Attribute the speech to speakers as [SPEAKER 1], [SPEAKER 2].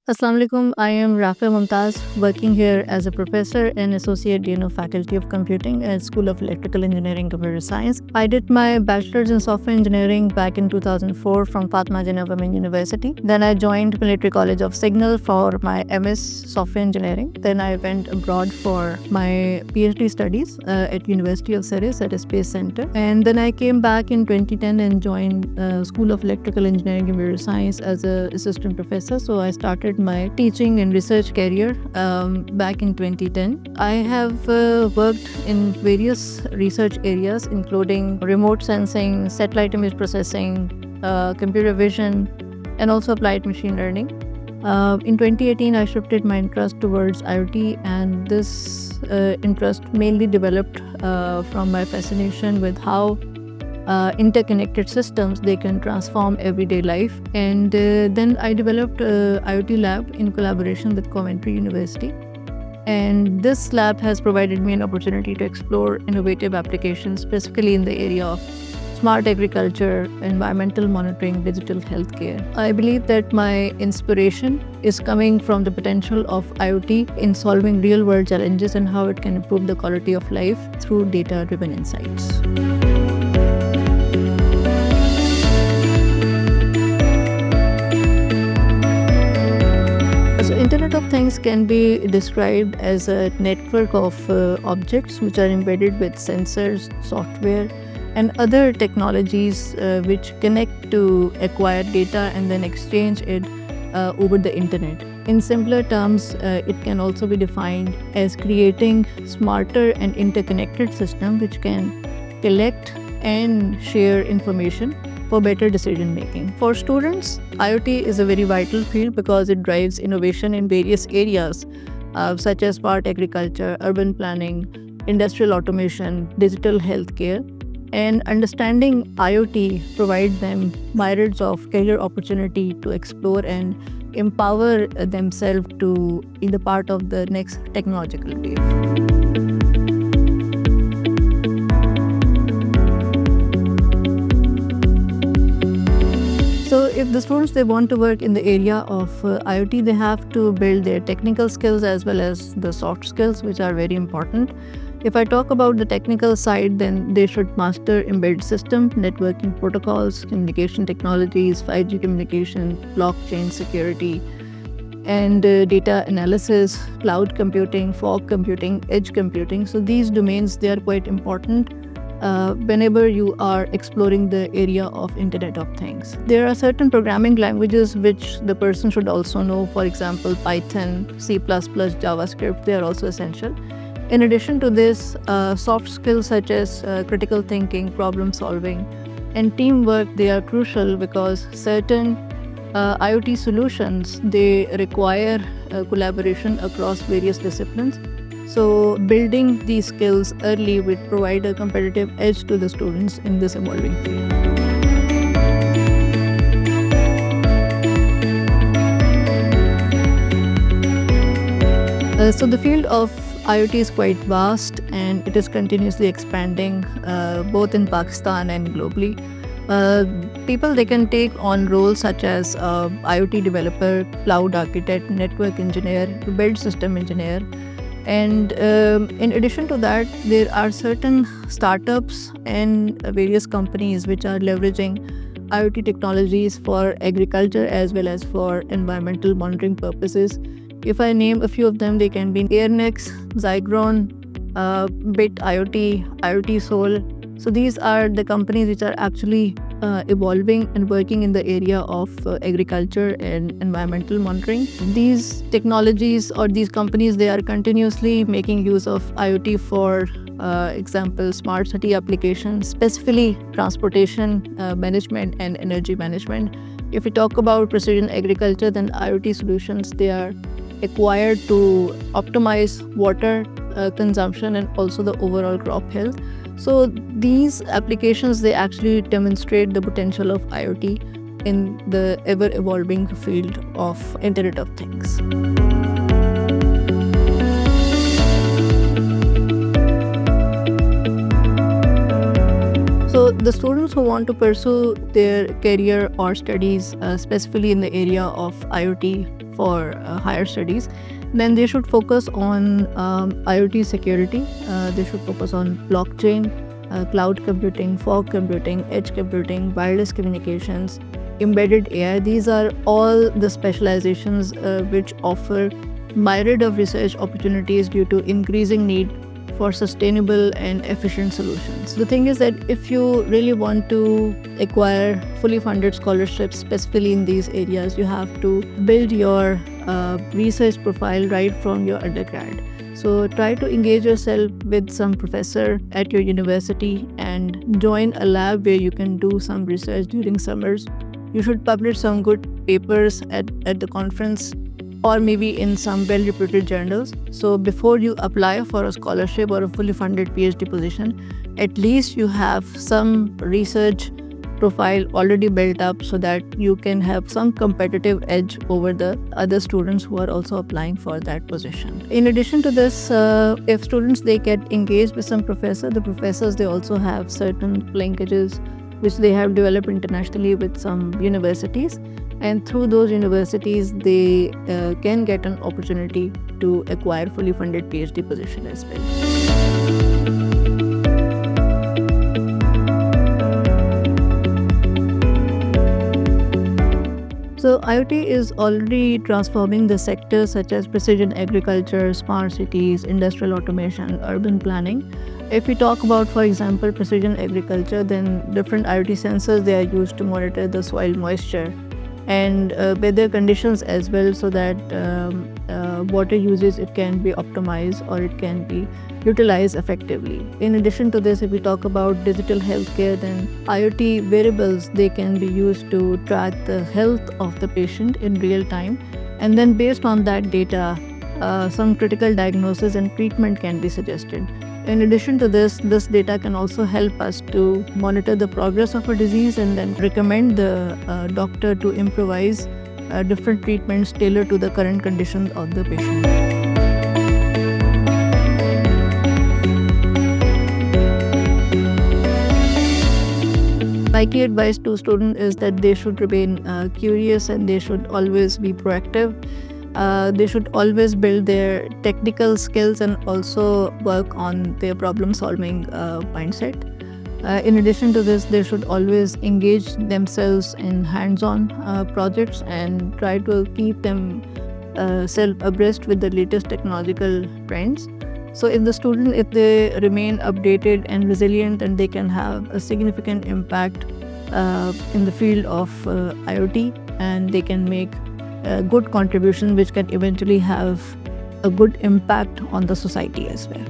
[SPEAKER 1] Assalamu alaikum. I am Rafa Mumtaz, working here as a professor and associate dean of Faculty of Computing at School of Electrical Engineering, Computer Science. I did my bachelor's in software engineering back in 2004 from Fatma Jinnah Women University. Then I joined Military College of Signal for my MS software engineering. Then I went abroad for my PhD studies at University of Surrey at a space center. And then I came back in 2010 and joined School of Electrical Engineering, Computer Science as an assistant professor. So I started my teaching and research career back in 2010. I have worked in various research areas, including remote sensing, satellite image processing, computer vision, and also applied machine learning. In 2018, I shifted my interest towards IoT, and this interest mainly developed from my fascination with how interconnected systems they can transform everyday life. And then I developed IoT lab in collaboration with Coventry University, and this lab has provided me an opportunity to explore innovative applications, specifically in the area of smart agriculture, environmental monitoring, digital healthcare. I believe that my inspiration is coming from the potential of IoT in solving real-world challenges and how it can improve the quality of life through data-driven insights. So Internet of Things can be described as a network of objects which are embedded with sensors, software, and other technologies which connect to acquire data and then exchange it over the internet. In simpler terms, it can also be defined as creating smarter and interconnected systems which can collect and share information for better decision making. For students, IoT is a very vital field because it drives innovation in various areas such as smart agriculture, urban planning, industrial automation, digital healthcare. And understanding IoT provides them myriads of career opportunity to explore and empower themselves to be the part of the next technological wave. So if the students they want to work in the area of IoT, they have to build their technical skills as well as the soft skills, which are very important. If I talk about the technical side, then they should master embedded system, networking protocols, communication technologies, 5G communication, blockchain security, and data analysis, cloud computing, fog computing, edge computing. So these domains, they are quite important whenever you are exploring the area of Internet of Things. There are certain programming languages which the person should also know. For example, Python, C++, JavaScript, they are also essential. In addition to this, soft skills such as critical thinking, problem solving, and teamwork, they are crucial because certain IoT solutions, they require collaboration across various disciplines. So building these skills early would provide a competitive edge to the students in this evolving field. So the field of IoT is quite vast and it is continuously expanding both in Pakistan and globally. People, they can take on roles such as IoT developer, cloud architect, network engineer, build system engineer. And in addition to that, there are certain startups and various companies which are leveraging IoT technologies for agriculture as well as for environmental monitoring purposes. If I name a few of them, they can be Airnex, Zygron, Bit IoT, IoT Soul. So these are the companies which are actually evolving and working in the area of agriculture and environmental monitoring. These technologies or these companies, they are continuously making use of IoT for example, smart city applications, specifically transportation management and energy management. If we talk about precision agriculture, then IoT solutions, they are acquired to optimize water consumption and also the overall crop health. So these applications, they actually demonstrate the potential of IoT in the ever-evolving field of Internet of Things. So the students who want to pursue their career or studies, specifically in the area of IoT for higher studies, then they should focus on IoT security. They should focus on blockchain, cloud computing, fog computing, edge computing, wireless communications, embedded AI. These are all the specializations which offer myriad of research opportunities due to increasing need for sustainable and efficient solutions. The thing is that if you really want to acquire fully funded scholarships, specifically in these areas, you have to build your research profile right from your undergrad. So try to engage yourself with some professor at your university and join a lab where you can do some research during summers. You should publish some good papers at the conference or maybe in some well-reputed journals. So before you apply for a scholarship or a fully funded PhD position, at least you have some research profile already built up so that you can have some competitive edge over the other students who are also applying for that position. In addition to this, if students they get engaged with some professor, the professors they also have certain linkages which they have developed internationally with some universities, and through those universities they can get an opportunity to acquire fully funded PhD position as well. So IoT is already transforming the sectors such as precision agriculture, smart cities, industrial automation, urban planning. If we talk about, for example, precision agriculture, then different IoT sensors they are used to monitor the soil moisture and weather conditions as well, so that water usage it can be optimized or it can be utilized effectively. In addition to this, if we talk about digital healthcare, then IoT wearables they can be used to track the health of the patient in real time, and then based on that data, some critical diagnosis and treatment can be suggested. In addition to this data can also help us to monitor the progress of a disease and then recommend the doctor to improvise different treatments tailored to the current conditions of the patient. My key advice to students is that they should remain curious and they should always be proactive. They should always build their technical skills and also work on their problem-solving mindset. In addition to this, they should always engage themselves in hands-on projects and try to keep themselves abreast with the latest technological trends. So if they remain updated and resilient, then they can have a significant impact in the field of IoT, and they can make a good contribution which can eventually have a good impact on the society as well.